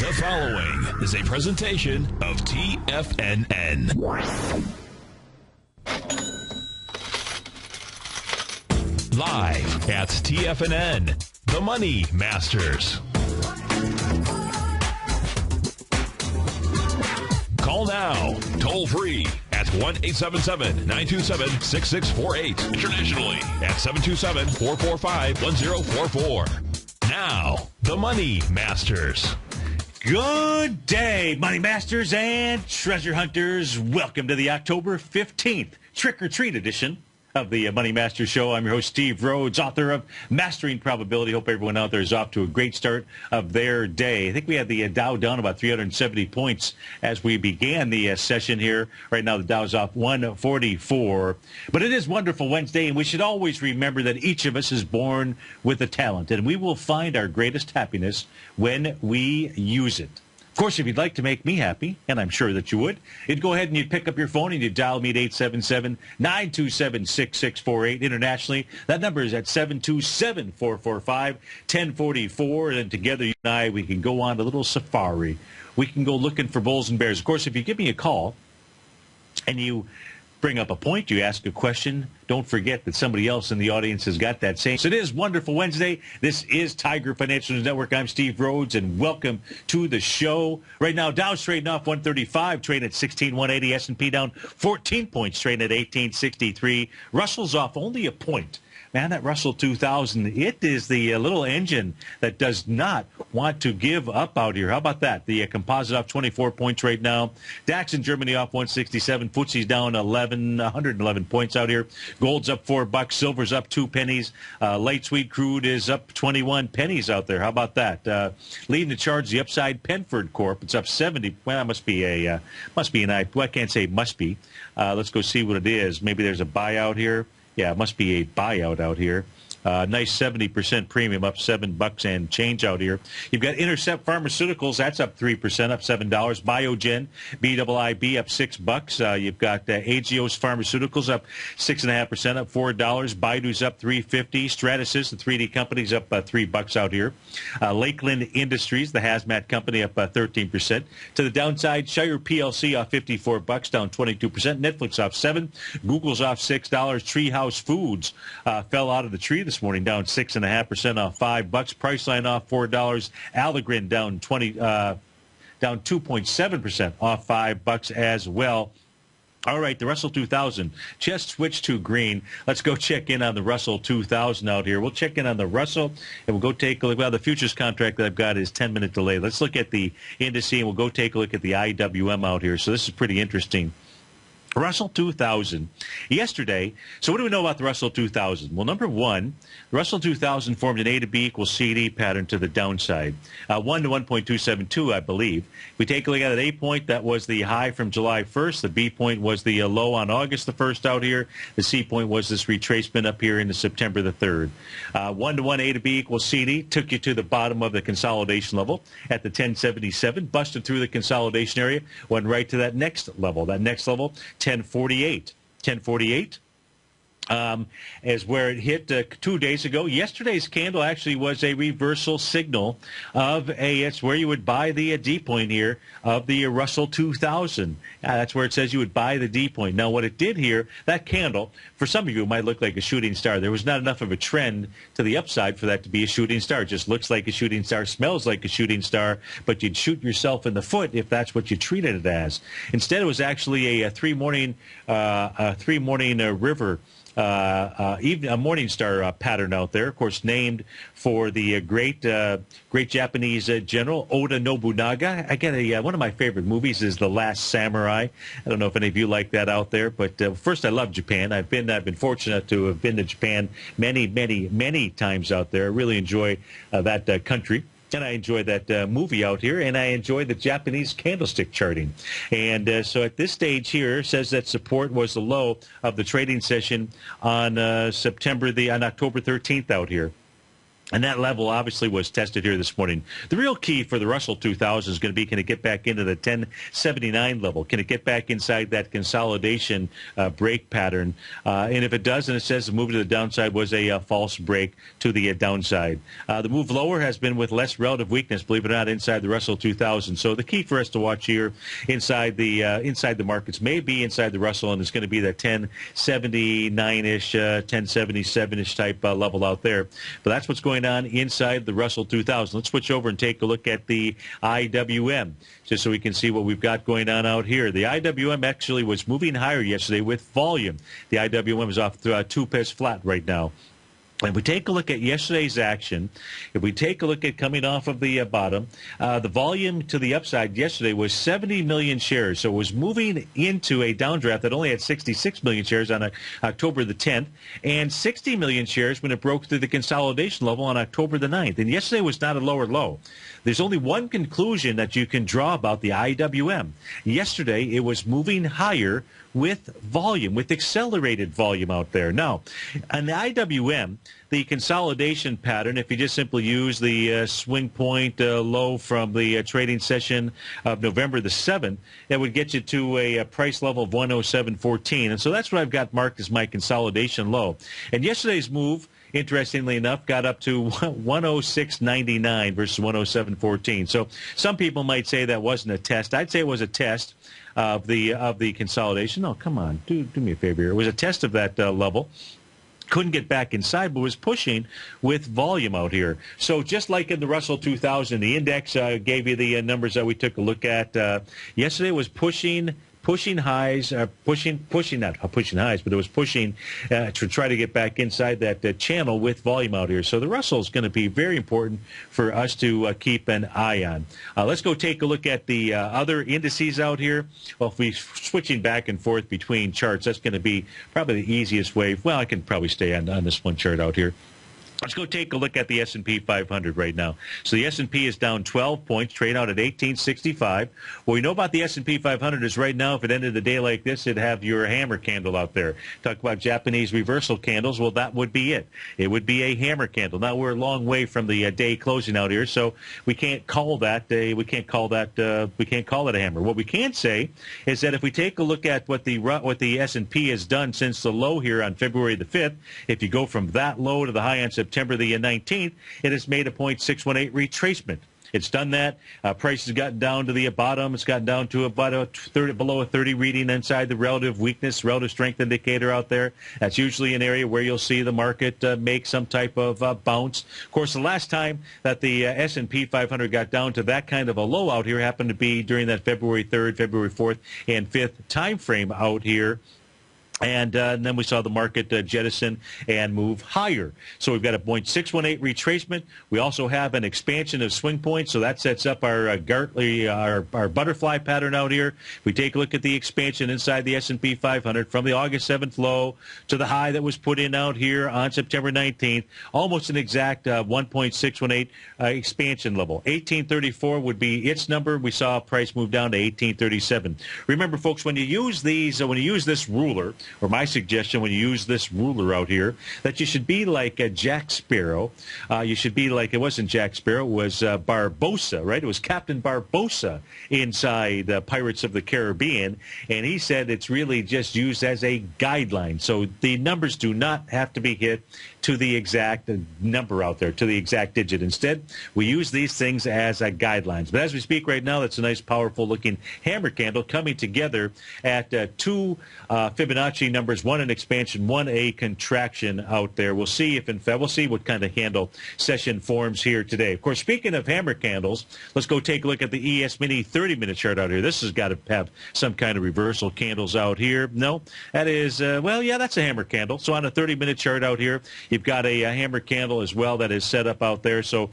The following is a presentation of TFNN. Live at TFNN, the Money Masters. Call now, toll free at 1-877-927-6648. Internationally at 727-445-1044. Now, the Money Masters. Good day, Money Masters and Treasure Hunters. Welcome to the October 15th Trick-or-Treat edition of the Money Masters Show. I'm your host, Steve Rhodes, author of Mastering Probability. Hope everyone out there is off to a great start of their day. I think we had the Dow down about 370 points as we began the session here. Right now, the Dow's off 144. But it is Wonderful Wednesday, and we should always remember that each of us is born with a talent, and we will find our greatest happiness when we use it. Of course, if you'd like to make me happy, and I'm sure that you would, you'd go ahead and you'd pick up your phone and you'd dial me at 877-927-6648. Internationally, that number is at 727-445-1044. And then together, you and I, we can go on a little safari. We can go looking for bulls and bears. Of course, if you give me a call and you bring up a point, you ask a question, don't forget that somebody else in the audience has got that same. So it is Wonderful Wednesday. This is Tiger Financial News Network. I'm Steve Rhodes, and welcome to the show. Right now, Dow's trading off 135, trading at 16,180. S&P down 14 points, trading at 1863. Russell's off only a point. Man, that Russell 2000, it is the little engine that does not want to give up out here. How about that? The composite off 24 points right now. DAX in Germany off 167. FTSE's down 111 points out here. Gold's up $4. Silver's up 2 pennies. Light sweet crude is up 21 pennies out there. How about that? Leading the charge, the upside, Penford Corp. It's up 70. Well, that must be an I can't say must be. Let's go see what it is. Maybe there's a buyout here. Yeah, it must be a buyout out here. Nice 70% premium, up $7 and change out here. You've got Intercept Pharmaceuticals, that's up 3%, up $7. Biogen, BIIB, up $6. You've got Agios Pharmaceuticals, up 6.5%, up $4. Baidu's up $3.50. Stratasys, the 3D company's up $3 out here. Lakeland Industries, the hazmat company, up 13%. To the downside, Shire PLC off $54, down 22%. Netflix off $7. Google's off $6. Treehouse Foods fell out of the tree this morning, down 6.5%, off $5. Priceline off $4. Allegren down 2.7%, off $5 as well. All right, the Russell 2000 just switched to green. Let's go check in on the Russell 2000 out here. We'll check in on the Russell, and we'll go take a look. Well, the futures contract that I've got is 10-minute delay. Let's look at the indice, and we'll go take a look at the IWM out here. So this is pretty interesting. Russell 2000 yesterday. So what do we know about the Russell 2000? Well, number one, the Russell 2000 formed an A to B equals CD pattern to the downside, 1 to 1.272, I believe. If we take a look at it, A point, that was the high from July 1st. The B point was the low on August the 1st out here. The C point was this retracement up here into September the 3rd. 1 to 1 A to B equals CD took you to the bottom of the consolidation level at the 1077, busted through the consolidation area, went right to that next level. That next level, 1048. 1048 is where it hit 2 days ago. Yesterday's candle actually was a reversal signal of it's where you would buy the D point here of the Russell 2000. That's where it says you would buy the D point. Now, what it did here, that candle, for some of you, it might look like a shooting star. There was not enough of a trend to the upside for that to be a shooting star. It just looks like a shooting star, smells like a shooting star, but you'd shoot yourself in the foot if that's what you treated it as. Instead, it was actually a three-morning river even a morning star pattern out there, of course, named for the great Japanese general Oda Nobunaga. Again, one of my favorite movies is The Last Samurai. I don't know if any of you like that out there, but first, I love Japan. I've been fortunate to have been to Japan many times out there. I really enjoy that country. And I enjoy that movie out here, and I enjoy the Japanese candlestick charting. And so at this stage here, it says that support was the low of the trading session on October 13th out here. And that level obviously was tested here this morning. The real key for the Russell 2000 is going to be, can it get back into the 1079 level? Can it get back inside that consolidation break pattern? And if it does, and it says the move to the downside was a false break to the downside. The move lower has been with less relative weakness, believe it or not, inside the Russell 2000. So the key for us to watch here inside the markets may be inside the Russell, and it's going to be that 1079-ish, 1077-ish type level out there. But that's what's going on inside the Russell 2000. Let's switch over and take a look at the IWM, just so we can see what we've got going on out here. The IWM actually was moving higher yesterday with volume. The IWM is off to 2 pips flat right now. If we take a look at yesterday's action, if we take a look at coming off of the bottom, the volume to the upside yesterday was 70 million shares. So it was moving into a downdraft that only had 66 million shares on October the 10th and 60 million shares when it broke through the consolidation level on October the 9th. And yesterday was not a lower low. There's only one conclusion that you can draw about the IWM. Yesterday, it was moving higher with volume, with accelerated volume out there. Now, on the IWM, the consolidation pattern, if you just simply use the swing point low from the trading session of November the 7th, that would get you to a price level of 107.14. And so that's what I've got marked as my consolidation low. And yesterday's move, interestingly enough, got up to 106.99 versus 107.14. So some people might say that wasn't a test. I'd say it was a test of the consolidation. Oh, come on, do me a favor here. It was a test of that level. Couldn't get back inside, but was pushing with volume out here. So just like in the Russell 2000, the index gave you the numbers that we took a look at. Yesterday was pushing highs, not pushing highs, but it was pushing to try to get back inside that channel with volume out here. So the Russell is going to be very important for us to keep an eye on. Let's go take a look at the other indices out here. Well, if we're switching back and forth between charts, that's going to be probably the easiest way. Well, I can probably stay on this one chart out here. Let's go take a look at the S&P 500 right now. So the S&P is down 12 points, trade out at 1865. What we know about the S&P 500 is right now, if it ended the day like this, it'd have your hammer candle out there. Talk about Japanese reversal candles. Well, that would be it. It would be a hammer candle. Now we're a long way from the day closing out here, so we can't call that we can't call it a hammer. What we can say is that if we take a look at what the S&P has done since the low here on February the 5th, if you go from that low to the high on September the 19th, it has made a 0.618 retracement. It's done that. Price has gotten down to the bottom. It's gotten down to about below a 30 reading inside the relative weakness, relative strength indicator out there. That's usually an area where you'll see the market make some type of bounce. Of course, the last time that the S&P 500 got down to that kind of a low out here happened to be during that February 3rd, February 4th, and 5th time frame out here. And then we saw the market jettison and move higher. So we've got a 0.618 retracement. We also have an expansion of swing points, so that sets up our butterfly pattern out here. We take a look at the expansion inside the S&P 500 from the August 7th low to the high that was put in out here on September 19th. Almost an exact 1.618 expansion level. 1834 would be its number. We saw price move down to 1837. Remember, folks, when you use this ruler, or my suggestion when you use this ruler out here, that you should be like Jack Sparrow. You should be like, it wasn't Jack Sparrow, it was Barbossa, right? It was Captain Barbossa inside Pirates of the Caribbean, and he said it's really just used as a guideline. So the numbers do not have to be hit to the exact number out there, to the exact digit. Instead, we use these things as guidelines. But as we speak right now, that's a nice, powerful-looking hammer candle coming together at two Fibonacci numbers, one an expansion, one a contraction out there. We'll see if, in fact, we'll see what kind of candle session forms here today. Of course, speaking of hammer candles, let's go take a look at the ES Mini 30-minute chart out here. This has got to have some kind of reversal candles out here. No, that is, well, yeah, that's a hammer candle. So on a 30-minute chart out here, you've got a hammer candle as well that is set up out there. So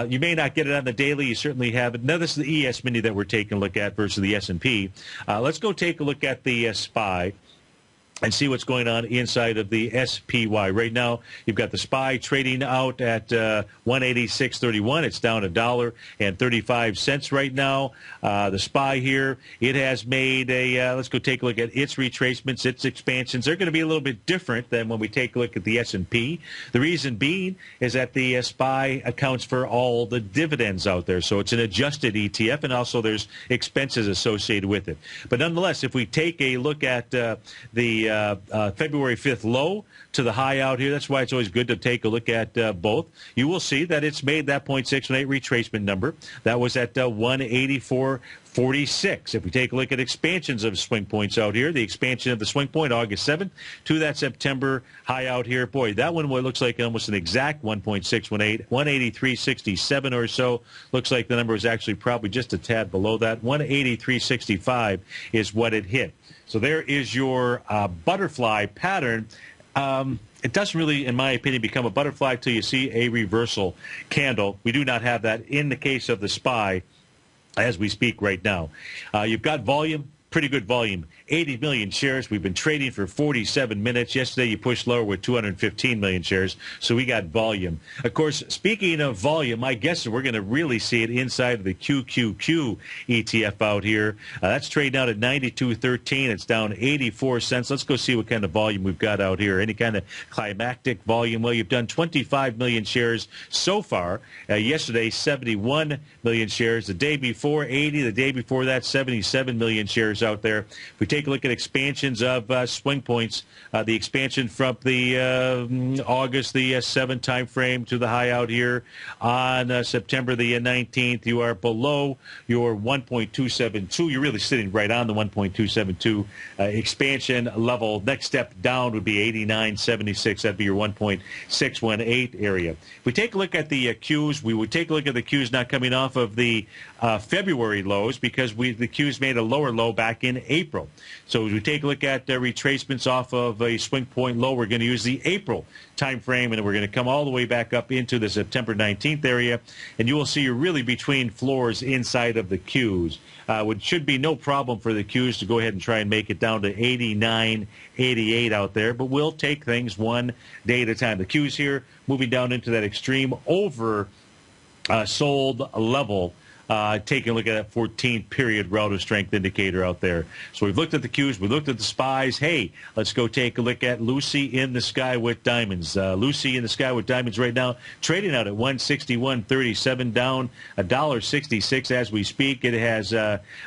you may not get it on the daily. You certainly have it. Now, this is the ES Mini that we're taking a look at versus the S&P. Let's go take a look at the SPY. and see what's going on inside of the SPY. Right now, you've got the SPY trading out at 186.31. It's down $1.35 right now. The SPY here, it has made a, let's go take a look at its retracements, its expansions. They're going to be a little bit different than when we take a look at the S&P. The reason being is that the SPY accounts for all the dividends out there. So it's an adjusted ETF, and also there's expenses associated with it. But nonetheless, if we take a look at the February 5th low to the high out here. That's why it's always good to take a look at both. You will see that it's made that 0.618 retracement number. That was at 184.46. If we take a look at expansions of swing points out here, the expansion of the swing point August 7th to that September high out here, boy, that one looks like almost an exact 1.618, 183.67 or so. Looks like the number is actually probably just a tad below that. 183.65 is what it hit. So there is your butterfly pattern. It doesn't really, in my opinion, become a butterfly till you see a reversal candle. We do not have that in the case of the SPY as we speak right now. You've got volume. Pretty good volume, 80 million shares. We've been trading for 47 minutes. Yesterday you pushed lower with 215 million shares, so we got volume. Of course, speaking of volume, I guess we're going to really see it inside of the QQQ ETF out here. That's trading out at 92.13. It's down 84 cents. Let's go see what kind of volume we've got out here. Any kind of climactic volume? Well, you've done 25 million shares so far. Yesterday, 71 million shares. The day before, 80. The day before that, 77 million shares out there. If we take a look at expansions of swing points, the expansion from the August the 7th time frame to the high out here on September the 19th, you are below your 1.272. You're really sitting right on the 1.272 expansion level. Next step down would be 89.76. That'd be your 1.618 area. If we take a look at the Qs, we would take a look at the Qs not coming off of the February lows because the Qs made a lower low back in April. So as we take a look at retracements off of a swing point low, we're going to use the April time frame, and we're going to come all the way back up into the September 19th area, and you will see you're really between floors inside of the Qs. Which should be no problem for the Qs to go ahead and try and make it down to 89.88 out there, but we'll take things one day at a time. The Qs here moving down into that extreme over sold level. Taking a look at that 14-period relative strength indicator out there. So we've looked at the Qs, we looked at the SPYs. Hey, let's go take a look at Lucy in the sky with diamonds. Lucy in the sky with diamonds right now, trading out at 161.37, down $1.66 as we speak. It has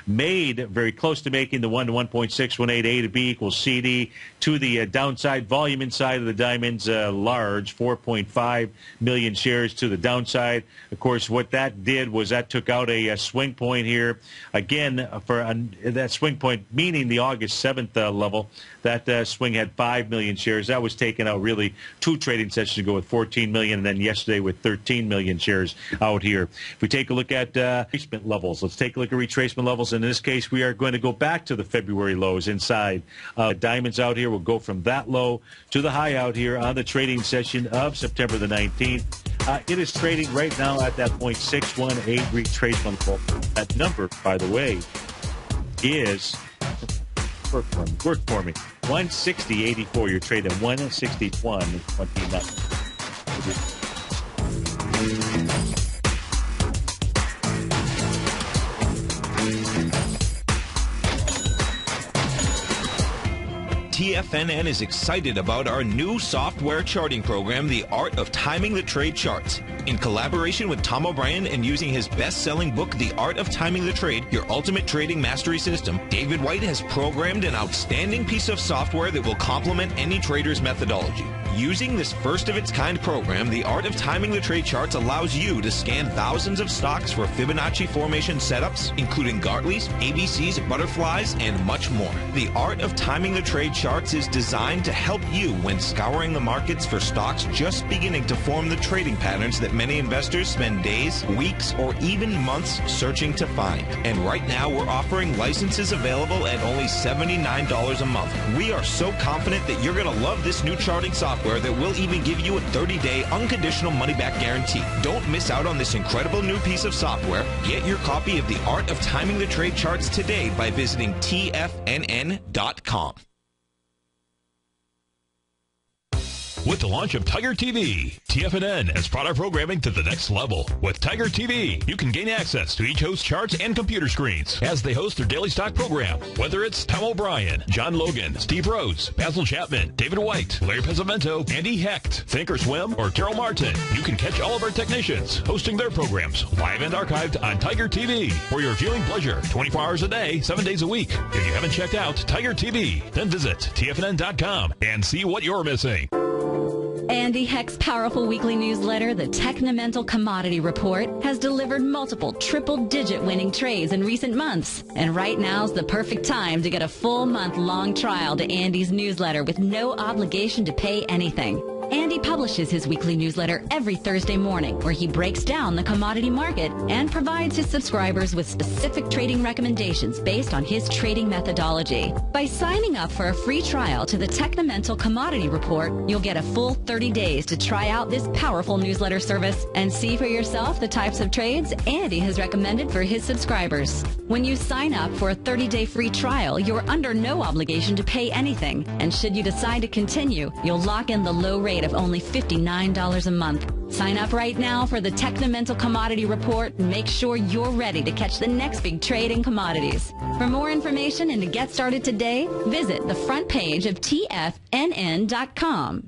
made very close to making the 1 to 1.618 A to B equals CD to the downside. Volume inside of the diamonds large, 4.5 million shares to the downside. Of course, what that did was that took out a swing point here. Again, for that swing point, meaning the August 7th level, that swing had 5 million shares. That was taken out really 2 trading sessions ago with 14 million, and then yesterday with 13 million shares out here. If we take a look at retracement levels, let's take a look at retracement levels. In this case, we are going to go back to the February lows inside. Diamonds out here will go from that low to the high out here on the trading session of September the 19th. It is trading right now at that 0.618 retracement level. That number, by the way, is work for me. 160.84. You're trading 161.29. TFNN is excited about our new software charting program, The Art of Timing the Trade Charts. In collaboration with Tom O'Brien and using his best-selling book, The Art of Timing the Trade, Your Ultimate Trading Mastery System, David White has programmed an outstanding piece of software that will complement any trader's methodology. Using this first-of-its-kind program, The Art of Timing the Trade Charts allows you to scan thousands of stocks for Fibonacci formation setups, including Gartley's, ABC's, butterflies, and much more. The Art of Timing the Trade Charts is designed to help you when scouring the markets for stocks just beginning to form the trading patterns that many investors spend days, weeks, or even months searching to find. And right now, we're offering licenses available at only $79 a month. We are so confident that you're going to love this new charting software that will even give you a 30-day unconditional money-back guarantee. Don't miss out on this incredible new piece of software. Get your copy of The Art of Timing the Trade Charts today by visiting TFNN.com. With the launch of Tiger TV, TFNN has brought our programming to the next level. With Tiger TV, you can gain access to each host's charts and computer screens as they host their daily stock program. Whether it's Tom O'Brien, John Logan, Steve Rhodes, Basil Chapman, David White, Larry Pesavento, Andy Hecht, Think or Swim, or Carol Martin, you can catch all of our technicians hosting their programs live and archived on Tiger TV for your viewing pleasure 24 hours a day, 7 days a week. If you haven't checked out Tiger TV, then visit TFNN.com and see what you're missing. Andy Hecht's powerful weekly newsletter, the Technomental Commodity Report, has delivered multiple triple-digit winning trades in recent months. And right now's the perfect time to get a full month-long trial to Andy's newsletter with no obligation to pay anything. Andy publishes his weekly newsletter every Thursday morning, where he breaks down the commodity market and provides his subscribers with specific trading recommendations based on his trading methodology. By signing up for a free trial to the Technomental Commodity Report, you'll get a full 30 days to try out this powerful newsletter service and see for yourself the types of trades Andy has recommended for his subscribers. When you sign up for a 30-day free trial, you're under no obligation to pay anything. And should you decide to continue, you'll lock in the low rate of only $59 a month. Sign up right now for the Technomental Commodity Report and make sure you're ready to catch the next big trade in commodities. For more information and to get started today, visit the front page of TFNN.com.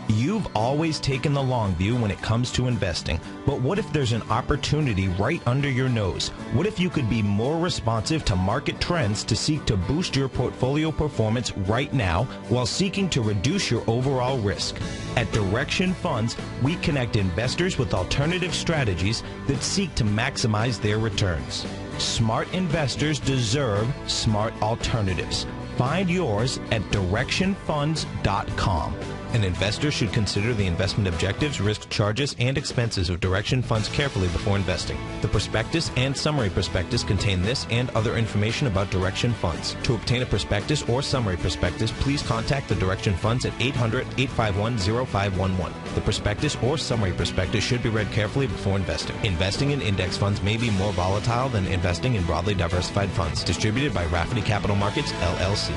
You've always taken the long view when it comes to investing, but what if there's an opportunity right under your nose? What if you could be more responsive to market trends to seek to boost your portfolio performance right now while seeking to reduce your overall risk? At Direction Funds, we connect investors with alternative strategies that seek to maximize their returns. Smart investors deserve smart alternatives. Find yours at directionfunds.com. An investor should consider the investment objectives, risk charges, and expenses of Direction Funds carefully before investing. The prospectus and summary prospectus contain this and other information about Direction Funds. To obtain a prospectus or summary prospectus, please contact the Direction Funds at 800-851-0511. The prospectus or summary prospectus should be read carefully before investing. Investing in index funds may be more volatile than investing in broadly diversified funds. Distributed by Rafferty Capital Markets, LLC.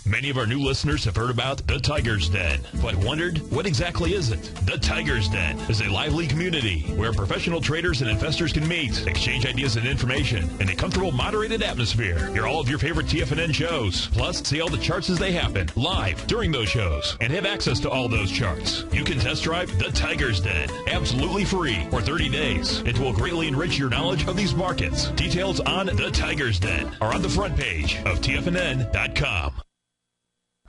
Many of our new listeners have heard about the Tiger's Den, but wondered, what exactly is it? The Tiger's Den is a lively community where professional traders and investors can meet, exchange ideas and information in a comfortable, moderated atmosphere. Hear all of your favorite TFNN shows, plus see all the charts as they happen live during those shows, and have access to all those charts. You can test drive the Tiger's Den absolutely free for 30 days. It will greatly enrich your knowledge of these markets. Details on the Tiger's Den are on the front page of TFNN.com.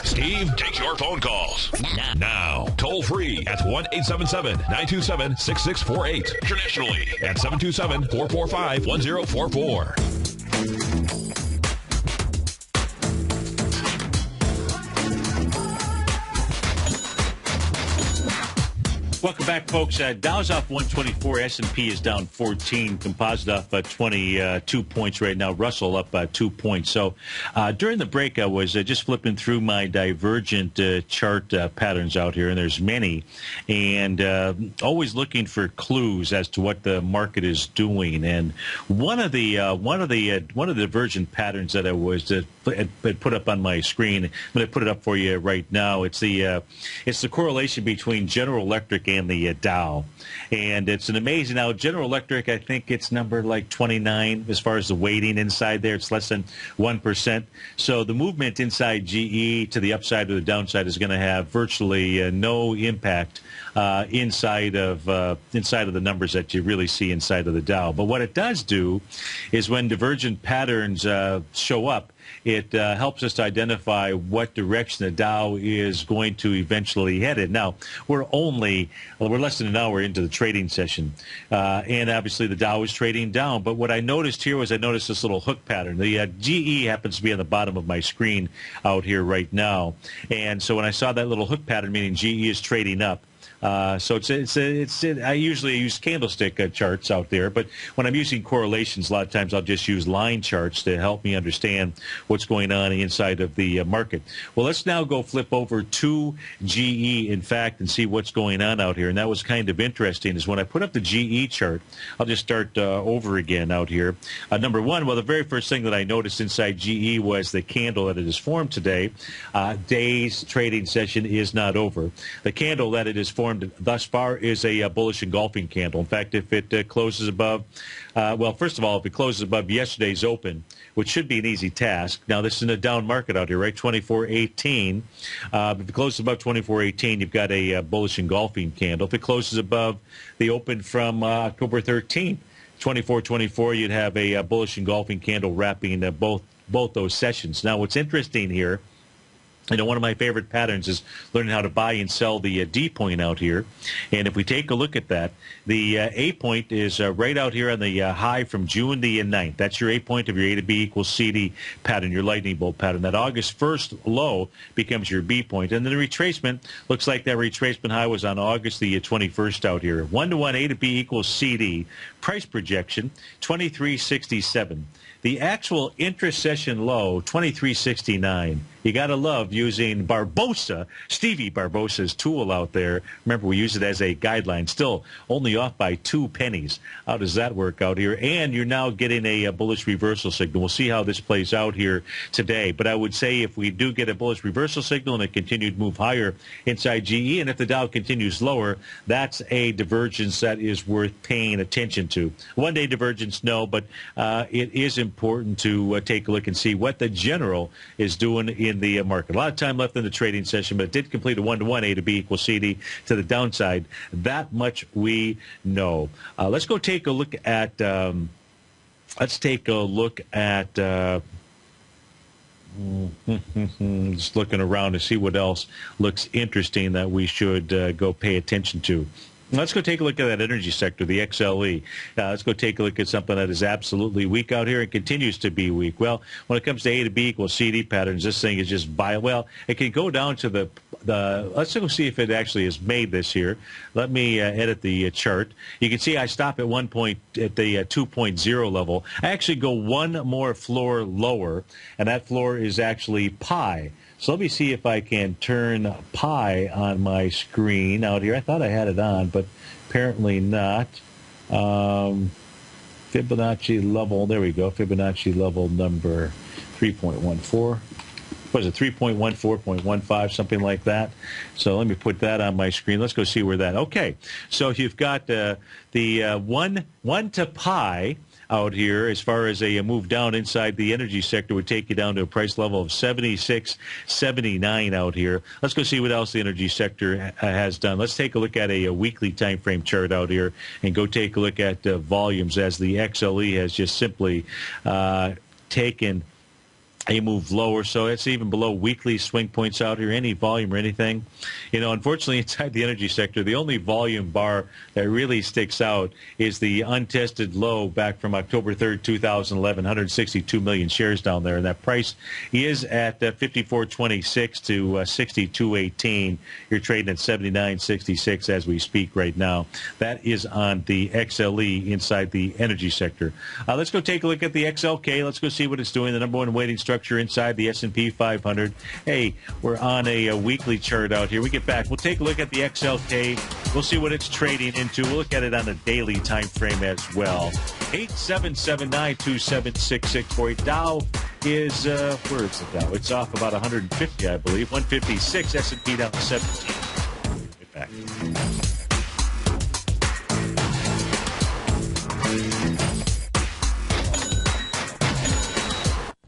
Steve takes your phone calls now. Toll free at 1-877-927-6648. Internationally at 727-445-1044. Welcome back, folks. Dow's off 124. S&P is down 14. Composite off 22 points right now. Russell up 2 points. So during the break, I was just flipping through my divergent chart patterns out here, and there's many, and always looking for clues as to what the market is doing. And one of the divergent patterns that I was put up on my screen, I'm going to put it up for you right now. It's the correlation between General Electric and the Dow, and it's an amazing. Now, General Electric, I think it's number like 29 as far as the weighting inside there. It's less than 1%. So the movement inside GE to the upside or the downside is going to have virtually no impact inside of the numbers that you really see inside of the Dow. But what it does do is when divergent patterns show up, it helps us to identify what direction the Dow is going to eventually head in. Now, we're less than an hour into the trading session, and obviously the Dow is trading down. But what I noticed here was this little hook pattern. The GE happens to be on the bottom of my screen out here right now. And so when I saw that little hook pattern, meaning GE is trading up, So I usually use candlestick charts out there, but when I'm using correlations, a lot of times I'll just use line charts to help me understand what's going on inside of the market. Well, let's now go flip over to GE, in fact, and see what's going on out here. And that was kind of interesting, is when I put up the GE chart, I'll just start over again out here. Number one, well, the very first thing that I noticed inside GE was the candle that it has formed today. Day's trading session is not over. The candle that it has formed thus far is a bullish engulfing candle. In fact, if it closes above, well, first of all, if it closes above yesterday's open, which should be an easy task. Now, this is in a down market out here, right? 24.18. If it closes above 24.18, you've got a bullish engulfing candle. If it closes above the open from October 13th, 24.24, you'd have a bullish engulfing candle wrapping both those sessions. Now, what's interesting here, one of my favorite patterns is learning how to buy and sell the D point out here. And if we take a look at that, the A point is right out here on the high from June the 9th. That's your A point of your A to B equals CD pattern, your lightning bolt pattern. That August 1st low becomes your B point. And then the retracement, looks like that retracement high was on August the 21st out here. 1-to-1 A to B equals CD. Price projection, 23.67. The actual intra-session low, 23.69. You got to love using Barbosa, Stevie Barbosa's tool out there. Remember, we use it as a guideline. Still only off by 2 pennies. How does that work out here? And you're now getting a bullish reversal signal. We'll see how this plays out here today. But I would say if we do get a bullish reversal signal and a continued move higher inside GE, and if the Dow continues lower, that's a divergence that is worth paying attention to. One-day divergence, no, but it is important to take a look and see what the general is doing in the market. A lot of time left in the trading session, but it did complete a 1-to-1 A to B equals CD to the downside. That much we know. Let's go take a look at. Just looking around to see what else looks interesting that we should go pay attention to. Let's go take a look at that energy sector, the XLE. Let's go take a look at something that is absolutely weak out here and continues to be weak. Well, when it comes to A to B equals CD patterns, this thing is just well, it can go down to the let's go see if it actually is made this here. Let me edit the chart. You can see I stop at one point at the 2.0 level. I actually go one more floor lower, and that floor is actually pi. So let me see if I can turn pi on my screen out here. I thought I had it on, but apparently not. Fibonacci level, there we go. Fibonacci level number 3.14. What is it, 3.14.15, something like that? So let me put that on my screen. Let's go see where that. Okay, so you've got the 1 to pi out here as far as a move down inside the energy sector would take you down to a price level of 76.79 out here. Let's go see what else the energy sector has done. Let's take a look at a weekly time frame chart out here and go take a look at volumes as the XLE has just simply taken a move lower, so it's even below weekly swing points out here, any volume or anything. Unfortunately, inside the energy sector, the only volume bar that really sticks out is the untested low back from October 3rd, 2011, 162 million shares down there, and that price is at 54.26 to 62.18. You're trading at 79.66 as we speak right now. That is on the XLE inside the energy sector. Let's go take a look at the XLK. Let's go see what it's doing. The number one weighting structure inside the S&P 500. Hey, we're on a weekly chart out here. We get back. We'll take a look at the XLK. We'll see what it's trading into. We'll look at it on a daily time frame as well. 877-927-6648. For Dow is, where is the Dow? It's off about 150, I believe. 156. S&P down 17. Get back.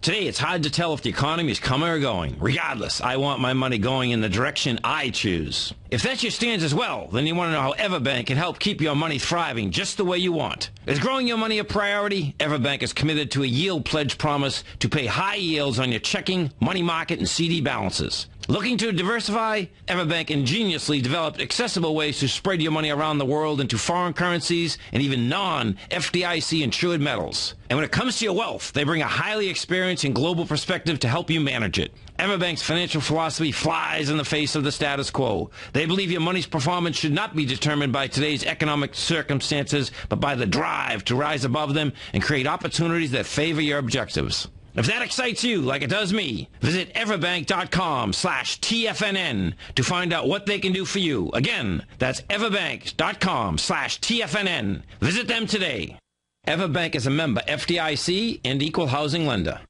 Today, it's hard to tell if the economy is coming or going. Regardless, I want my money going in the direction I choose. If that's your stance as well, then you want to know how Everbank can help keep your money thriving just the way you want. Is growing your money a priority? Everbank is committed to a yield pledge promise to pay high yields on your checking, money market, and CD balances. Looking to diversify? Everbank ingeniously developed accessible ways to spread your money around the world into foreign currencies and even non-FDIC insured metals. And when it comes to your wealth, they bring a highly experienced and global perspective to help you manage it. Everbank's financial philosophy flies in the face of the status quo. They believe your money's performance should not be determined by today's economic circumstances, but by the drive to rise above them and create opportunities that favor your objectives. If that excites you like it does me, visit everbank.com/TFNN to find out what they can do for you. Again, that's everbank.com/TFNN. Visit them today. Everbank is a member FDIC and equal housing lender.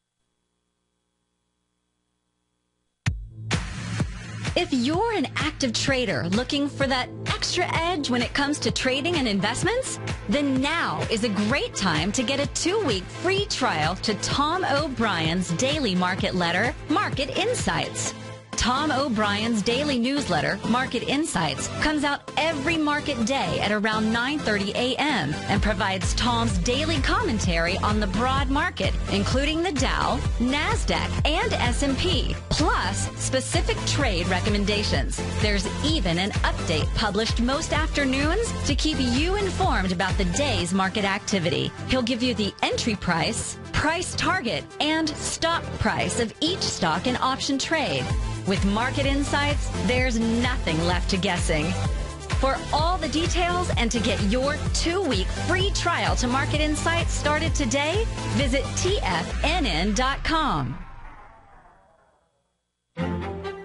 If you're an active trader looking for that extra edge when it comes to trading and investments, then now is a great time to get a 2-week free trial to Tom O'Brien's daily market letter, Market Insights. Tom O'Brien's daily newsletter, Market Insights, comes out every market day at around 9:30 a.m. and provides Tom's daily commentary on the broad market, including the Dow, NASDAQ, and S&P, plus specific trade recommendations. There's even an update published most afternoons to keep you informed about the day's market activity. He'll give you the entry price, price target, and stop price of each stock and option trade. With Market Insights, there's nothing left to guessing. For all the details and to get your 2-week free trial to Market Insights started today, visit TFNN.com.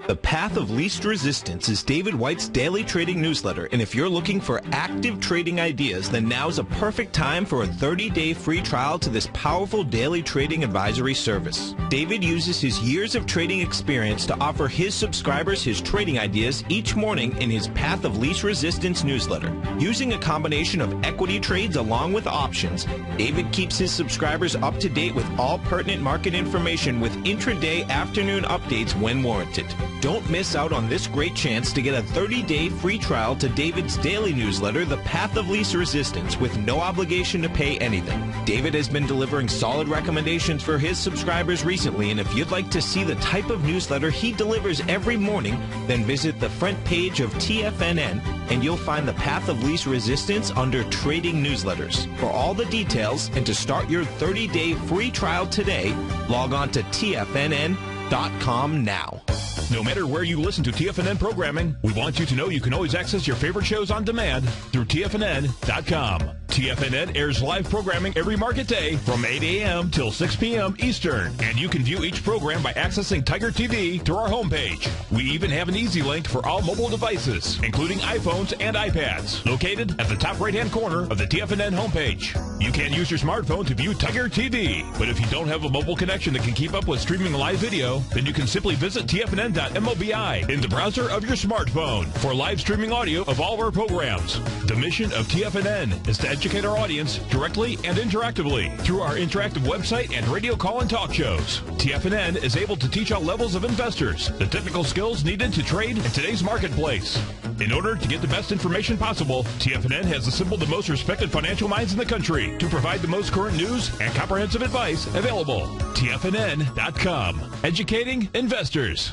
The Path of Least Resistance is David White's daily trading newsletter, and if you're looking for active trading ideas, then now's a perfect time for a 30-day free trial to this powerful daily trading advisory service. David uses his years of trading experience to offer his subscribers his trading ideas each morning in his Path of Least Resistance newsletter. Using a combination of equity trades along with options, David keeps his subscribers up to date with all pertinent market information with intraday afternoon updates when warranted. Don't miss out on this great chance to get a 30-day free trial to David's daily newsletter, The Path of Least Resistance, with no obligation to pay anything. David has been delivering solid recommendations for his subscribers recently, and if you'd like to see the type of newsletter he delivers every morning, then visit the front page of TFNN, and you'll find The Path of Least Resistance under Trading Newsletters. For all the details and to start your 30-day free trial today, log on to TFNN.com now. No matter where you listen to TFNN programming, we want you to know you can always access your favorite shows on demand through TFNN.com. TFNN airs live programming every market day from 8 a.m. till 6 p.m. Eastern, and you can view each program by accessing Tiger TV through our homepage. We even have an easy link for all mobile devices, including iPhones and iPads, located at the top right-hand corner of the TFNN homepage. You can use your smartphone to view Tiger TV, but if you don't have a mobile connection that can keep up with streaming live video, then you can simply visit TFNN.mobi in the browser of your smartphone for live streaming audio of all of our programs. The mission of TFNN is to educate our audience directly and interactively through our interactive website and radio call and talk shows. TFNN is able to teach all levels of investors the technical skills needed to trade in today's marketplace. In order to get the best information possible, TFNN has assembled the most respected financial minds in the country to provide the most current news and comprehensive advice available. TFNN.com. Educating investors.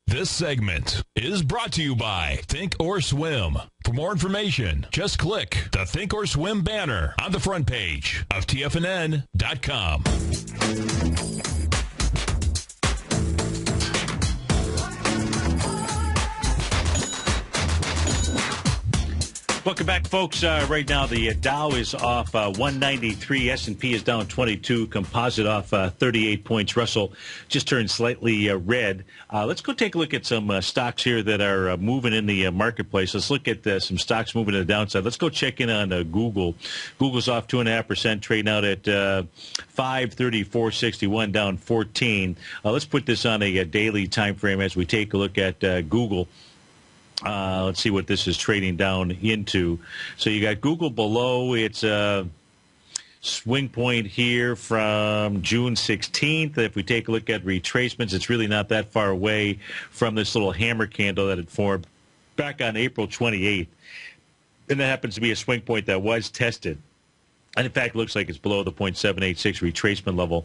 This segment is brought to you by Think or Swim. For more information, just click the Think or Swim banner on the front page of TFNN.com. Welcome back, folks. Right now, the Dow is off 193. S&P is down 22. Composite off 38 points. Russell just turned slightly red. Let's go take a look at some stocks here that are moving in the marketplace. Let's look at some stocks moving to the downside. Let's go check in on Google. Google's off 2.5%, trading out at 534.61, down 14. Let's put this on a daily time frame as we take a look at Google. Let's see what this is trading down into. So you got Google below. It's a swing point here from June 16th. If we take a look at retracements, it's really not that far away from this little hammer candle that had formed back on April 28th. And that happens to be a swing point that was tested. And in fact, it looks like it's below the 0.786 retracement level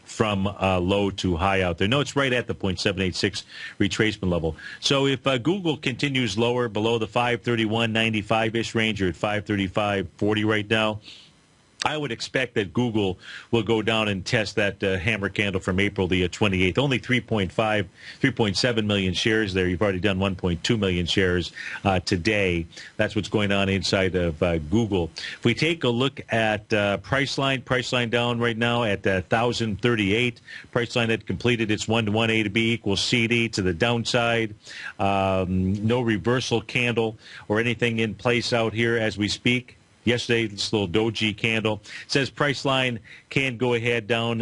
from low to high out there. No, it's right at the 0.786 retracement level. So if Google continues lower below the 531.95-ish range, or at 535.40 right now, I would expect that Google will go down and test that hammer candle from April the 28th. Only 3.7 million shares there. You've already done 1.2 million shares today. That's what's going on inside of Google. If we take a look at Priceline down right now at 1,038. Priceline had completed its 1-to-1 A to B equals CD to the downside. No reversal candle or anything in place out here as we speak. Yesterday, this little doji candle says Priceline can go ahead and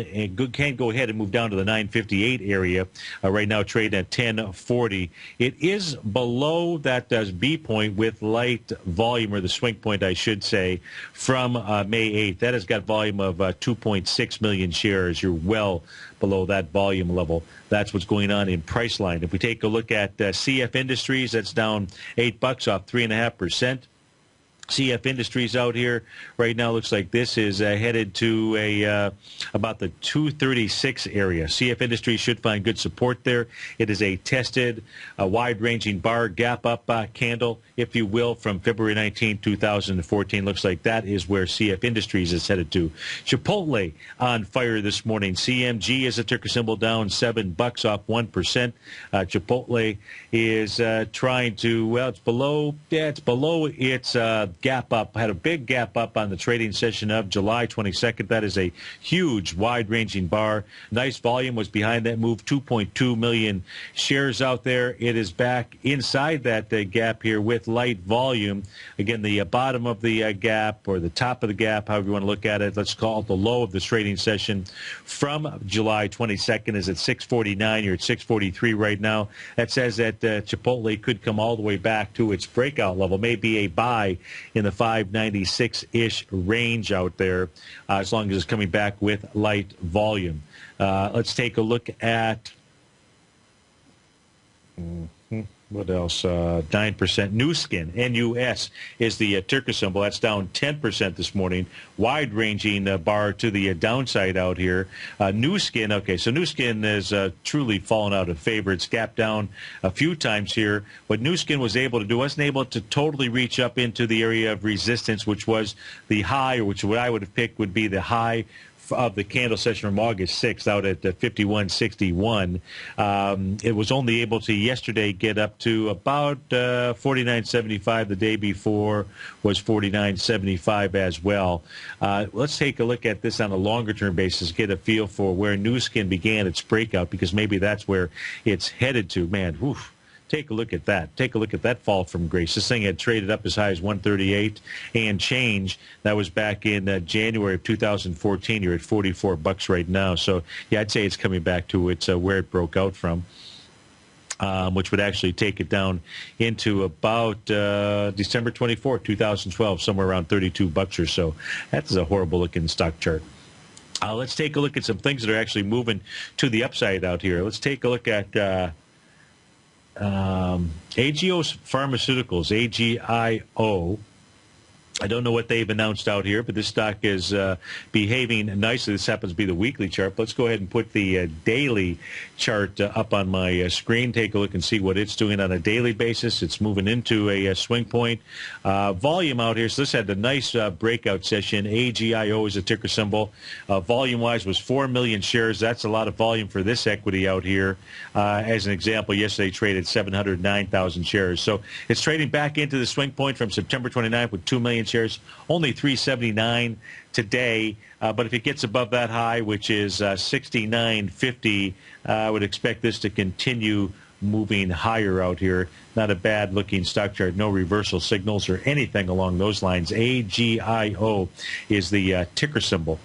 move down to the 958 area. Right now, trading at 1040. It is below that B point with light volume, or the swing point, I should say, from May 8th. That has got volume of 2.6 million shares. You're well below that volume level. That's what's going on in Priceline. If we take a look at CF Industries, that's down $8 off 3.5%. CF Industries out here right now looks like this is headed to about the 236 area. CF Industries should find good support there. It is a tested, wide-ranging bar gap-up candle, if you will, from February 19, 2014. Looks like that is where CF Industries is headed to. Chipotle on fire this morning. CMG is a ticker symbol down $7 off 1%. Chipotle is trying to, well, it's below its gap up. Had a big gap up on the trading session of July 22nd. That is a huge, wide-ranging bar. Nice volume was behind that move. 2.2 million shares out there. It is back inside that gap here with light volume. Again, the bottom of the gap, or the top of the gap, however you want to look at it, let's call it the low of this trading session from July 22nd is at 649. You're at 643 right now. That says that Chipotle could come all the way back to its breakout level, maybe a buy in the 596-ish range out there, as long as it's coming back with light volume. Let's take a look at what else? 9%. New Skin, NUS, is the ticker symbol. That's down 10% this morning. Wide-ranging bar to the downside out here. New Skin, okay, so New Skin has truly fallen out of favor. It's gapped down a few times here. What New Skin was able to do, wasn't able to totally reach up into the area of resistance, which was the high, or which what I would have picked would be the high of the candle session from August 6th out at 51.61. It was only able to yesterday get up to about 49.75. The day before was 49.75 as well. Let's take a look at this on a longer-term basis, get a feel for where New Skin began its breakout, because maybe that's where it's headed to. Man, woof. Take a look at that. Take a look at that fall from grace. This thing had traded up as high as 138 and change. That was back in January of 2014. You're at $44 right now. So, yeah, I'd say it's coming back to its where it broke out from, which would actually take it down into about December 24, 2012, somewhere around $32 or so. That's a horrible-looking stock chart. Let's take a look at some things that are actually moving to the upside out here. Let's take a look at AGO Pharmaceuticals, AGIO. I don't know what they've announced out here, but this stock is behaving nicely. This happens to be the weekly chart. Let's go ahead and put the daily chart up on my screen. Take a look and see what it's doing on a daily basis. It's moving into a swing point. Volume out here. So this had a nice breakout session. AGIO is a ticker symbol. Volume-wise was 4 million shares. That's a lot of volume for this equity out here. As an example, yesterday traded 709,000 shares. So it's trading back into the swing point from September 29th with 2 million shares, only 379 today. But if it gets above that high, which is 69.50, I would expect this to continue moving higher out here. Not a bad-looking stock chart. No reversal signals or anything along those lines. AGIO is the ticker symbol.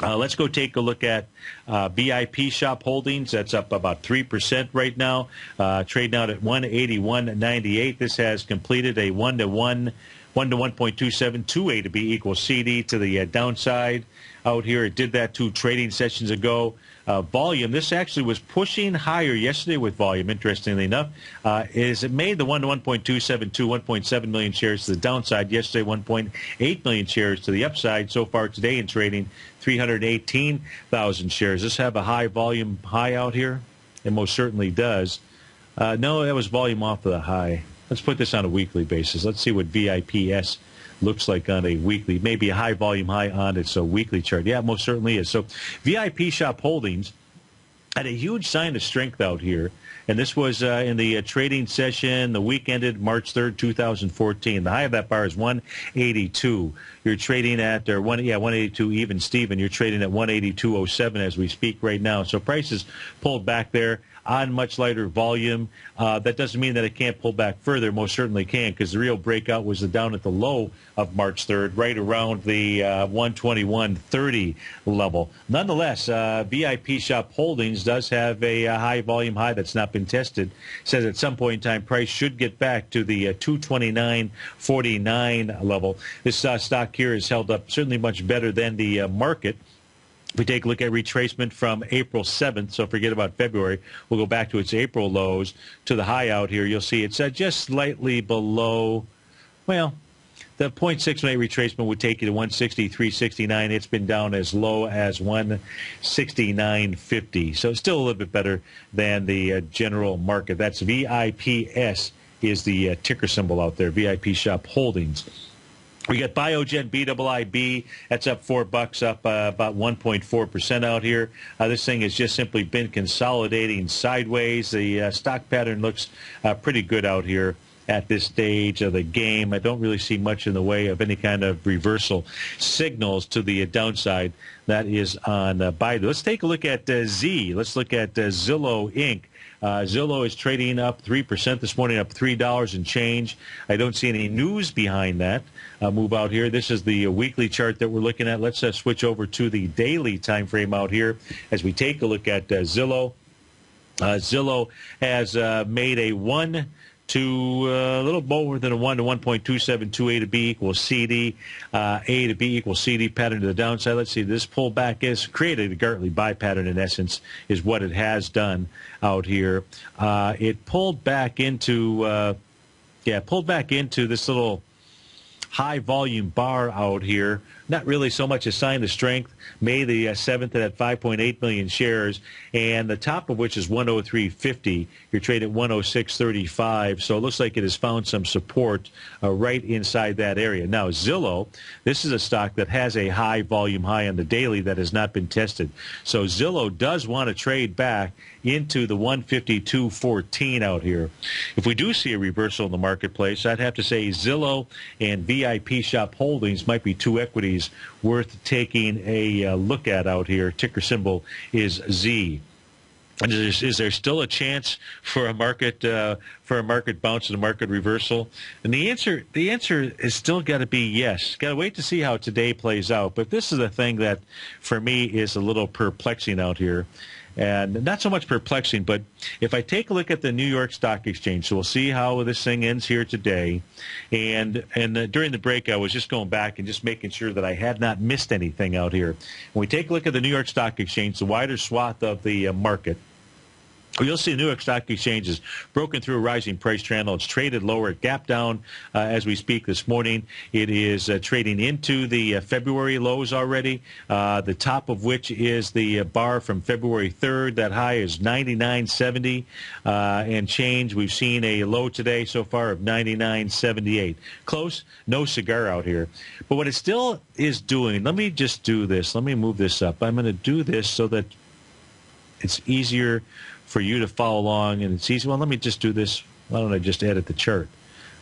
Let's go take a look at BIP Shop Holdings. That's up about 3% right now. Trading out at 181.98. This has completed a 1-to-1 1.27, A to B equals CD to the downside out here. It did that 2 trading sessions ago. Volume, this actually was pushing higher yesterday with volume, interestingly enough. It made the 1.272, 1.7 million shares to the downside. Yesterday, 1.8 million shares to the upside. So far today in trading, 318,000 shares. Does this have a high volume high out here? It most certainly does. No, that was volume off of the high. Let's put this on a weekly basis. Let's see what VIPS looks like on a weekly, maybe a high volume high on its weekly chart. Yeah, it most certainly is. So VIP Shop Holdings had a huge sign of strength out here. And this was in the trading session. The week ended March 3rd, 2014. The high of that bar is 182. You're trading at 182 even, Steven. You're trading at 182.07 as we speak right now. So prices pulled back there on much lighter volume. That doesn't mean that it can't pull back further. Most certainly can, because the real breakout was down at the low of March 3rd, right around the 121.30 level. Nonetheless, VIP Shop Holdings does have a high volume high that's not been tested. Says at some point in time, price should get back to the 229.49 level. This stock here is held up certainly much better than the market. If we take a look at retracement from April 7th, so forget about February, we'll go back to its April lows to the high out here. You'll see it's just slightly below, well, the 0.68 retracement would take you to 163.69. It's been down as low as 169.50. So still a little bit better than the general market. That's VIPS is the ticker symbol out there, VIP Shop Holdings. We got Biogen BIIB. That's up $4, up about 1.4% out here. This thing has just simply been consolidating sideways. The stock pattern looks pretty good out here at this stage of the game. I don't really see much in the way of any kind of reversal signals to the downside. That is on Baidu. Let's take a look at Z. Let's look at Zillow Inc. Zillow is trading up 3% this morning, up $3 and change. I don't see any news behind that. Move out here. This is the weekly chart that we're looking at. Let's switch over to the daily time frame out here as we take a look at Zillow. Zillow has made a 1 to a little more than a 1 to 1.272. A to B equals CD. A to B equals CD pattern to the downside. Let's see. This pullback is created a Gartley buy pattern, in essence, is what it has done out here. It pulled back into this little high volume bar out here. Not really so much a sign of strength. May the 7th at 5.8 million shares, and the top of which is 103.50. You're trading at 106.35, so it looks like it has found some support right inside that area. Now, Zillow, this is a stock that has a high volume high on the daily that has not been tested. So Zillow does want to trade back into the 152.14 out here. If we do see a reversal in the marketplace, I'd have to say Zillow and VIP Shop Holdings might be two equities worth taking a look at out here. Ticker symbol is Z. And is there still a chance for a market bounce and a market reversal? And the answer is still got to be yes. Got to wait to see how today plays out. But this is the thing that, for me, is a little perplexing out here. And not so much perplexing, but if I take a look at the New York Stock Exchange, so we'll see how this thing ends here today. And during the break, I was just going back and just making sure that I had not missed anything out here. When we take a look at the New York Stock Exchange, the wider swath of the market, you'll see the New York Stock Exchange is broken through a rising price channel. It's traded lower. It gapped down as we speak this morning. It is trading into the February lows already, the top of which is the bar from February 3rd. That high is 99.70 and change. We've seen a low today so far of 99.78. Close, no cigar out here. But what it still is doing, let me just do this. Let me move this up. I'm going to do this so that it's easier for you to follow along, and it's easy. Well, let me just do this. Why don't I just edit the chart?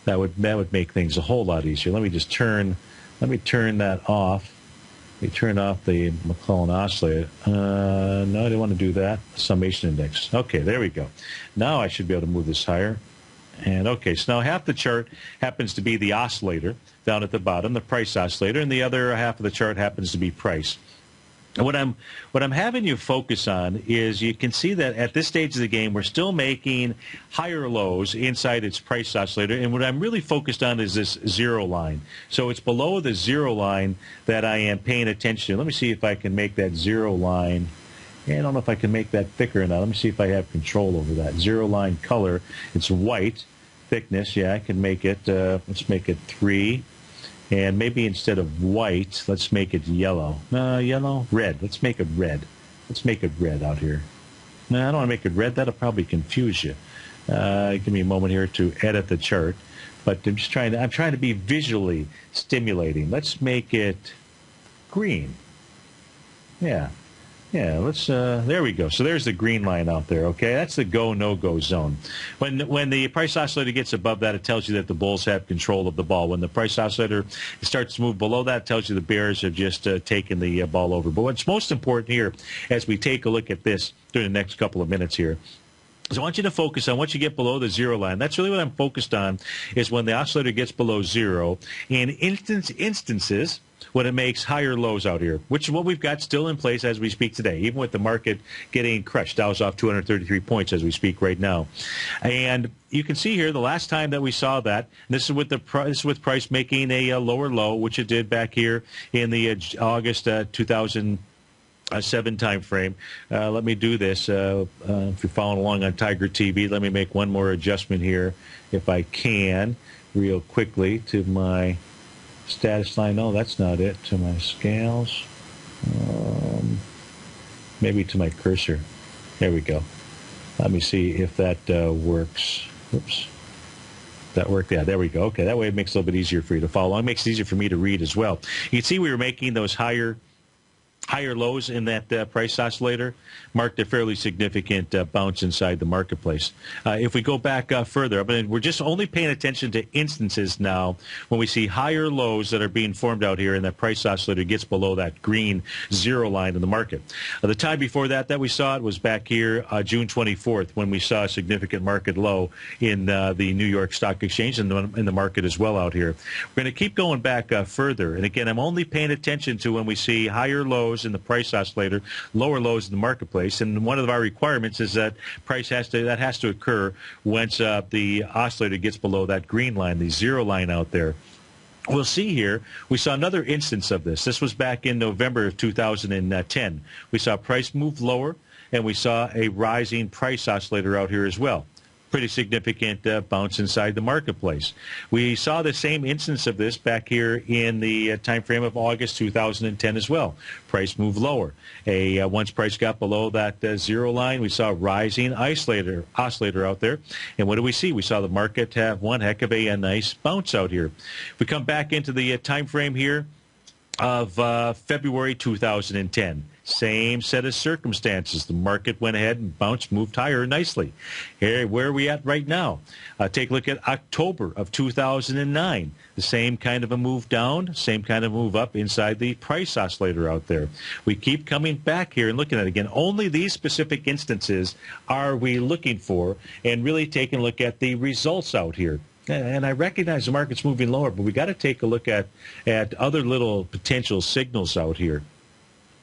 That would make things a whole lot easier. Let me turn that off. Let me turn off the McClellan oscillator. No, I didn't want to do that. Summation index. Okay, there we go. Now I should be able to move this higher. And okay, so now half the chart happens to be the oscillator down at the bottom, the price oscillator, and the other half of the chart happens to be price. And what I'm having you focus on is you can see that at this stage of the game, we're still making higher lows inside its price oscillator. And what I'm really focused on is this zero line. So it's below the zero line that I am paying attention to. Let me see if I can make that zero line. I don't know if I can make that thicker or not. Let me see if I have control over that. Zero line color. It's white. Thickness, yeah, I can make it. Let's make it 3. And maybe instead of white, let's make it yellow. Yellow? Red. Let's make it red. Let's make it red out here. No, I don't want to make it red. That'll probably confuse you. Give me a moment here to edit the chart. But I'm trying to be visually stimulating. Let's make it green. Yeah, let's, there we go. So there's the green line out there, okay? That's the go, no-go zone. When the price oscillator gets above that, it tells you that the bulls have control of the ball. When the price oscillator starts to move below that, it tells you the bears have just taken the ball over. But what's most important here, as we take a look at this during the next couple of minutes here, so I want you to focus on once you get below the zero line. That's really what I'm focused on, is when the oscillator gets below zero. In instances when it makes higher lows out here, which is what we've got still in place as we speak today, even with the market getting crushed. Dow's off 233 points as we speak right now. And you can see here the last time that we saw that, and this is with price making a lower low, which it did back here in the August 2007 time frame. Let me do this. If you're following along on Tiger TV, let me make one more adjustment here, if I can, real quickly to my status line. No, that's not it. To my scales. Maybe to my cursor. There we go. Let me see if that works. Oops. That worked? Yeah, there we go. Okay, that way it makes it a little bit easier for you to follow along. It makes it easier for me to read as well. You can see we were making those higher lows in that price oscillator, marked a fairly significant bounce inside the marketplace. If we go back further, we're just only paying attention to instances now when we see higher lows that are being formed out here and that price oscillator gets below that green zero line in the market. The time before that we saw it was back here June 24th, when we saw a significant market low in the New York Stock Exchange and in the market as well out here. We're going to keep going back further. And again, I'm only paying attention to when we see higher lows in the price oscillator, lower lows in the marketplace, and one of our requirements is that has to occur once the oscillator gets below that green line, the zero line out there. We'll see here, we saw another instance of this. This was back in November of 2010. We saw price move lower, and we saw a rising price oscillator out here as well. Pretty significant bounce inside the marketplace. We saw the same instance of this back here in the time frame of August 2010 as well. Price moved lower. Once price got below that zero line, we saw a rising oscillator out there. And what do we see? We saw the market have one heck of a nice bounce out here. If we come back into the time frame here of February 2010. Same set of circumstances. The market went ahead and bounced, moved higher nicely. Here, where are we at right now? Take a look at October of 2009. The same kind of a move down, same kind of move up inside the price oscillator out there. We keep coming back here and looking at it again. Only these specific instances are we looking for, and really taking a look at the results out here. And I recognize the market's moving lower, but we got to take a look at other little potential signals out here.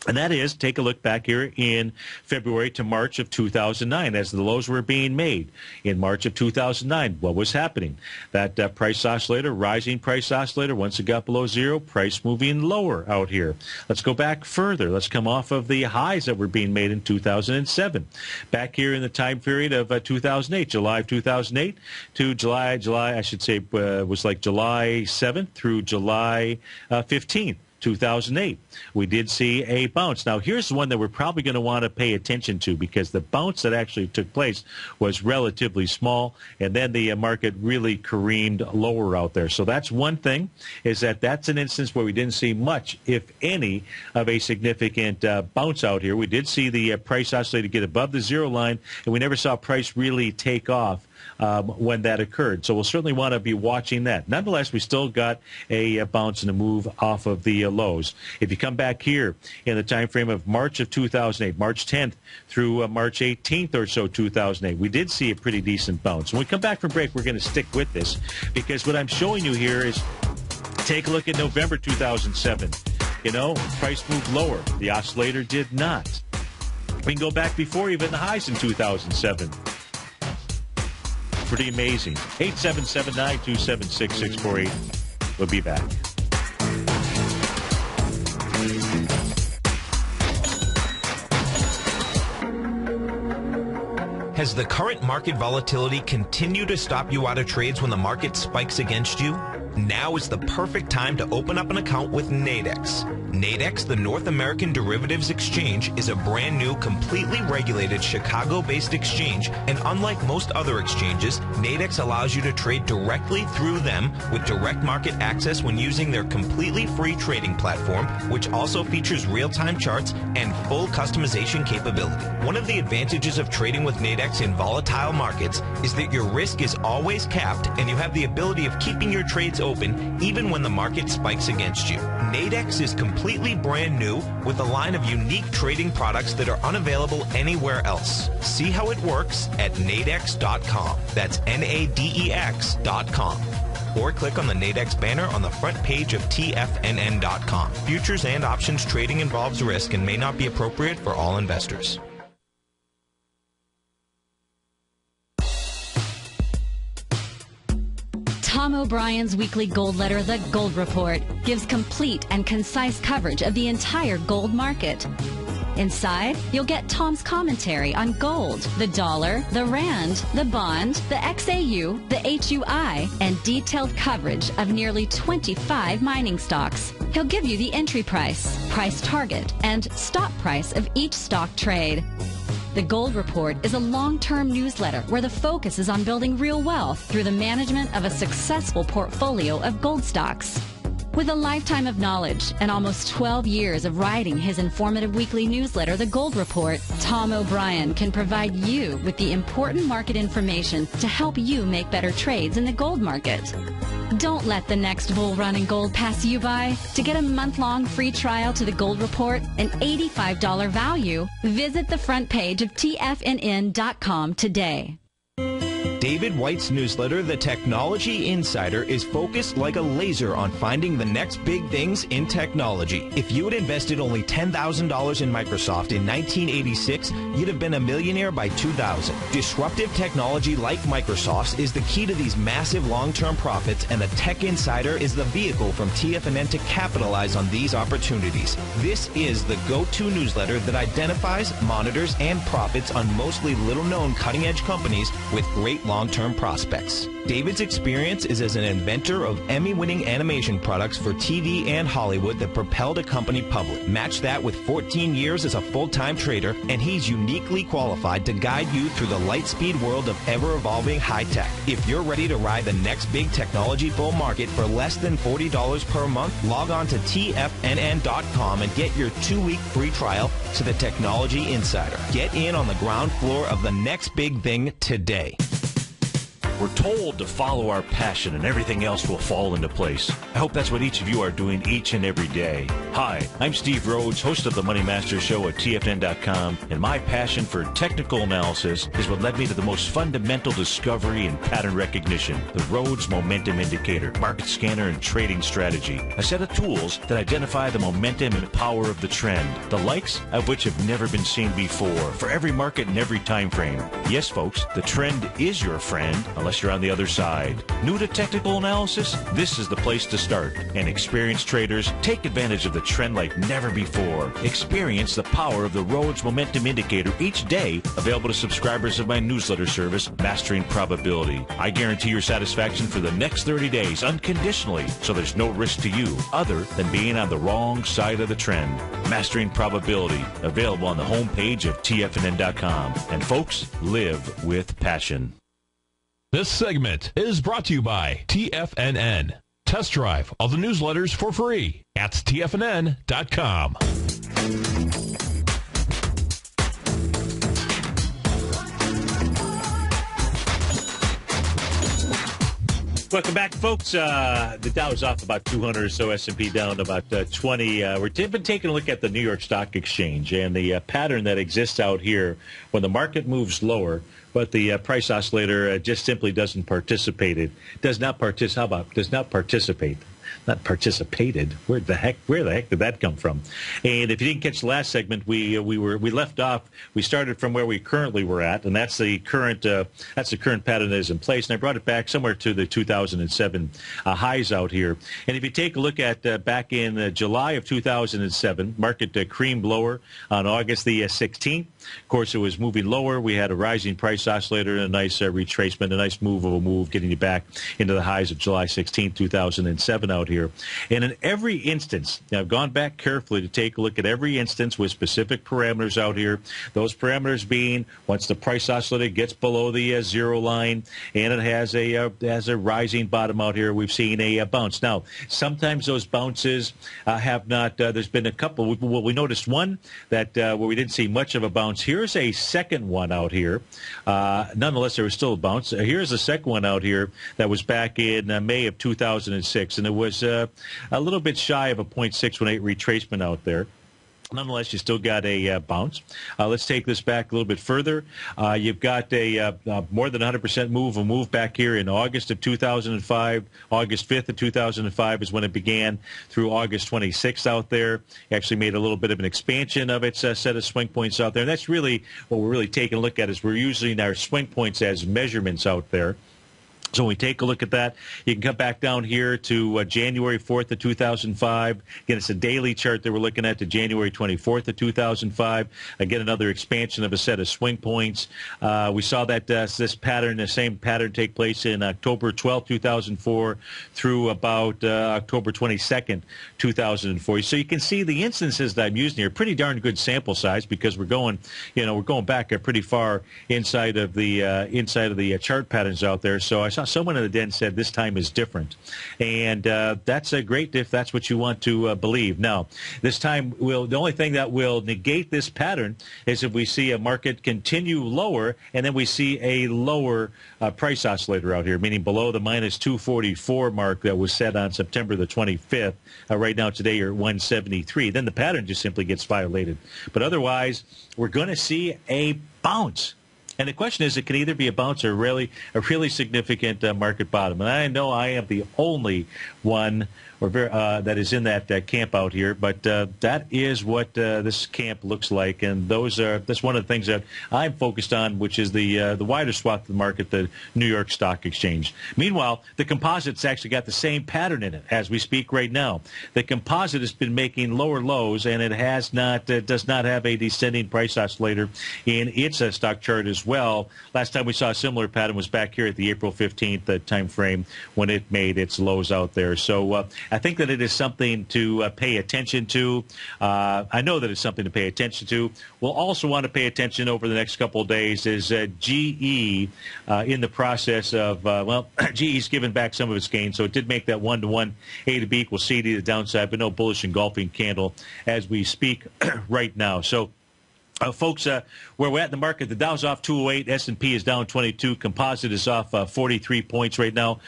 And that is, take a look back here in February to March of 2009 as the lows were being made. In March of 2009, what was happening? That price oscillator, rising price oscillator, once it got below zero, price moving lower out here. Let's go back further. Let's come off of the highs that were being made in 2007. Back here in the time period of 2008, July of 2008 to July, I should say, was like July 7th through July 15th. 2008. We did see a bounce. Now, here's the one that we're probably going to want to pay attention to, because the bounce that actually took place was relatively small, and then the market really careened lower out there. So that's one thing, is that's an instance where we didn't see much, if any, of a significant bounce out here. We did see the price oscillator get above the zero line, and we never saw price really take off when that occurred. So we'll certainly want to be watching that. Nonetheless, we still got a bounce and a move off of the lows. If you come back here in the time frame of March of 2008, March 10th through March 18th or so, 2008, we did see a pretty decent bounce. When we come back from break, we're going to stick with this, because what I'm showing you here is, take a look at November 2007. You know, price moved lower. The oscillator did not. We can go back before even the highs in 2007. Pretty amazing. 877-927-6648. We'll be back. Has the current market volatility continued to stop you out of trades when the market spikes against you? Now is the perfect time to open up an account with Nadex. Nadex, the North American Derivatives Exchange, is a brand new, completely regulated Chicago-based exchange, and unlike most other exchanges, Nadex allows you to trade directly through them with direct market access when using their completely free trading platform, which also features real-time charts and full customization capability. One of the advantages of trading with Nadex in volatile markets is that your risk is always capped and you have the ability of keeping your trades open even when the market spikes against you. Nadex is completely brand new with a line of unique trading products that are unavailable anywhere else. See how it works at nadex.com. That's Nadex.com. Or click on the Nadex banner on the front page of TFNN.com. Futures and options trading involves risk and may not be appropriate for all investors. Tom O'Brien's weekly gold letter, The Gold Report, gives complete and concise coverage of the entire gold market. Inside, you'll get Tom's commentary on gold, the dollar, the rand, the bond, the XAU, the HUI, and detailed coverage of nearly 25 mining stocks. He'll give you the entry price, price target, and stop price of each stock trade. The Gold Report is a long-term newsletter where the focus is on building real wealth through the management of a successful portfolio of gold stocks. With a lifetime of knowledge and almost 12 years of writing his informative weekly newsletter, The Gold Report, Tom O'Brien can provide you with the important market information to help you make better trades in the gold market. Don't let the next bull run in gold pass you by. To get a month-long free trial to The Gold Report, an $85 value, visit the front page of TFNN.com today. David White's newsletter, The Technology Insider, is focused like a laser on finding the next big things in technology. If you had invested only $10,000 in Microsoft in 1986, you'd have been a millionaire by 2000. Disruptive technology like Microsoft's is the key to these massive long-term profits, and the Tech Insider is the vehicle from TFNN to capitalize on these opportunities. This is the go-to newsletter that identifies, monitors, and profits on mostly little-known cutting-edge companies with great long-term prospects. David's experience is as an inventor of Emmy-winning animation products for TV and Hollywood that propelled a company public. Match that with 14 years as a full-time trader, and he's uniquely qualified to guide you through the light-speed world of ever-evolving high-tech. If you're ready to ride the next big technology bull market for less than $40 per month, log on to TFNN.com and get your 2-week free trial to the Technology Insider. Get in on the ground floor of the next big thing today. We're told to follow our passion and everything else will fall into place. I hope that's what each of you are doing each and every day. Hi, I'm Steve Rhodes, host of the Money Master Show at TFN.com, and my passion for technical analysis is what led me to the most fundamental discovery in pattern recognition, the Rhodes Momentum Indicator, market scanner, and trading strategy. A set of tools that identify the momentum and power of the trend, the likes of which have never been seen before, for every market and every time frame. Yes, folks, the trend is your friend, unless you're on the other side. New to technical analysis? This is the place to start. And experienced traders take advantage of the trend like never before. Experience the power of the Rhodes Momentum Indicator each day, available to subscribers of my newsletter service, Mastering Probability. I guarantee your satisfaction for the next 30 days unconditionally, so there's no risk to you other than being on the wrong side of the trend. Mastering Probability, available on the homepage of TFNN.com. And folks, live with passion. This segment is brought to you by TFNN. Test drive all the newsletters for free at TFNN.com. Welcome back, folks. The Dow's off about 200 or so, S&P down to about 20. We've been taking a look at the New York Stock Exchange and the pattern that exists out here when the market moves lower, but the price oscillator just simply doesn't participate. It does not participate. not participated. Where the heck did that come from? And if you didn't catch the last segment, we left off. We started from where we currently were at, and that's the current pattern that is in place. And I brought it back somewhere to the 2007 highs out here. And if you take a look at back in July of 2007, market creamed lower on August the 16th. Of course, it was moving lower. We had a rising price oscillator and a nice retracement, a nice move of a move, getting you back into the highs of July 16, 2007 out here. And in every instance, now I've gone back carefully to take a look at every instance with specific parameters out here. Those parameters being once the price oscillator gets below the zero line and it has a rising bottom out here, we've seen a bounce. Now, sometimes those bounces have not. There's been a couple. We noticed one that where we didn't see much of a bounce. Here's a second one out here. Nonetheless, there was still a bounce. Here's a second one out here that was back in May of 2006, and it was a little bit shy of a 0.618 retracement out there. Nonetheless, you still got a bounce. Let's take this back a little bit further. You've got a more than 100% move back here in August of 2005. August 5th of 2005 is when it began through August 26th out there. Actually made a little bit of an expansion of its set of swing points out there. And that's really what we're really taking a look at is we're using our swing points as measurements out there. So when we take a look at that, you can come back down here to January 4th of 2005. Again, it's a daily chart that we're looking at to January 24th of 2005. Again, another expansion of a set of swing points. We saw that this pattern, the same pattern, take place in October 12th, 2004 through about October 22nd, 2004. So you can see the instances that I'm using here, pretty darn good sample size because we're going back pretty far inside of the chart patterns out there. So I saw someone in the den said this time is different, and that's a great if that's what you want to believe. Now, this time the only thing that will negate this pattern is if we see a market continue lower, and then we see a lower price oscillator out here, meaning below the minus 244 mark that was set on September the 25th. Right now, today, you're at 173. Then the pattern just simply gets violated. But otherwise, we're going to see a bounce. And the question is, it can either be a bounce or a really significant market bottom. And I know I am the only one that is in that camp out here, but that is what this camp looks like. And that's one of the things that I'm focused on, which is the wider swath of the market, the New York Stock Exchange. Meanwhile, the composite's actually got the same pattern in it as we speak right now. The composite has been making lower lows, and it does not have a descending price oscillator in its stock chart as well. Last time we saw a similar pattern was back here at the April 15th time frame when it made its lows out there. So I think that it is something to pay attention to. I know that it's something to pay attention to. We'll also want to pay attention over the next couple of days is GE in the process of, GE's given back some of its gains, so it did make that 1-to-1 A to B equals C to the downside, but no bullish engulfing candle as we speak right now. So, folks, where we're at in the market, the Dow's off 208, S&P is down 22, composite is off 43 points right now,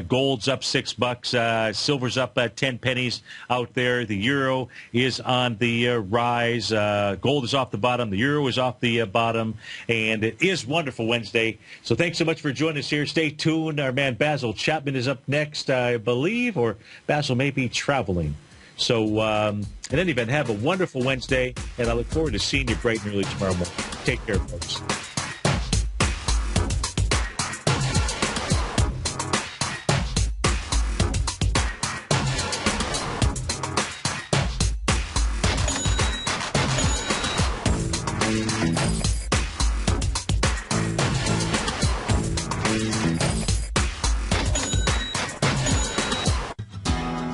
gold's up $6, silver's up 10 pennies out there, the euro is on the rise, gold is off the bottom, the euro is off the bottom, and it is Wonderful Wednesday. So thanks so much for joining us here. Stay tuned. Our man Basil Chapman is up next, I believe, or Basil may be traveling. So, in any event, have a wonderful Wednesday, and I look forward to seeing you bright and early tomorrow morning. Take care, folks.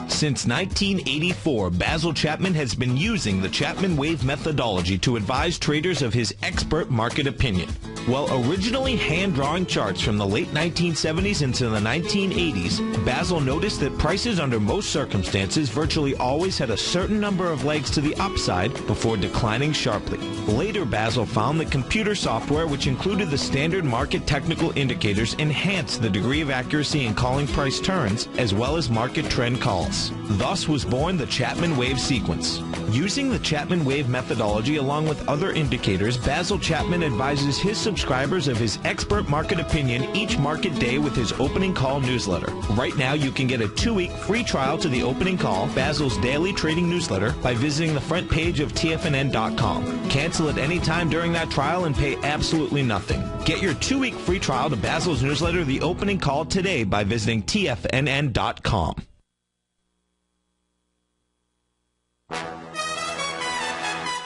Since 1984, Basil Chapman has been using the Chapman Wave methodology to advise traders of his expert market opinion. While originally hand-drawing charts from the late 1970s into the 1980s, Basil noticed that prices under most circumstances virtually always had a certain number of legs to the upside before declining sharply. Later, Basil found that computer software, which included the standard market technical indicators, enhanced the degree of accuracy in calling price turns, as well as market trend calls. Thus was born the Chapman Wave sequence. Using the Chapman Wave methodology along with other indicators, Basil Chapman advises his subscribers of his expert market opinion each market day with his opening call newsletter. Right now, you can get a 2-week free trial to the opening call, Basil's daily trading newsletter, by visiting the front page of TFNN.com. Cancel at any time during that trial and pay absolutely nothing. Get your 2-week free trial to Basil's newsletter, The Opening Call, today by visiting TFNN.com.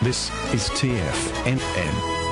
This is TFNN.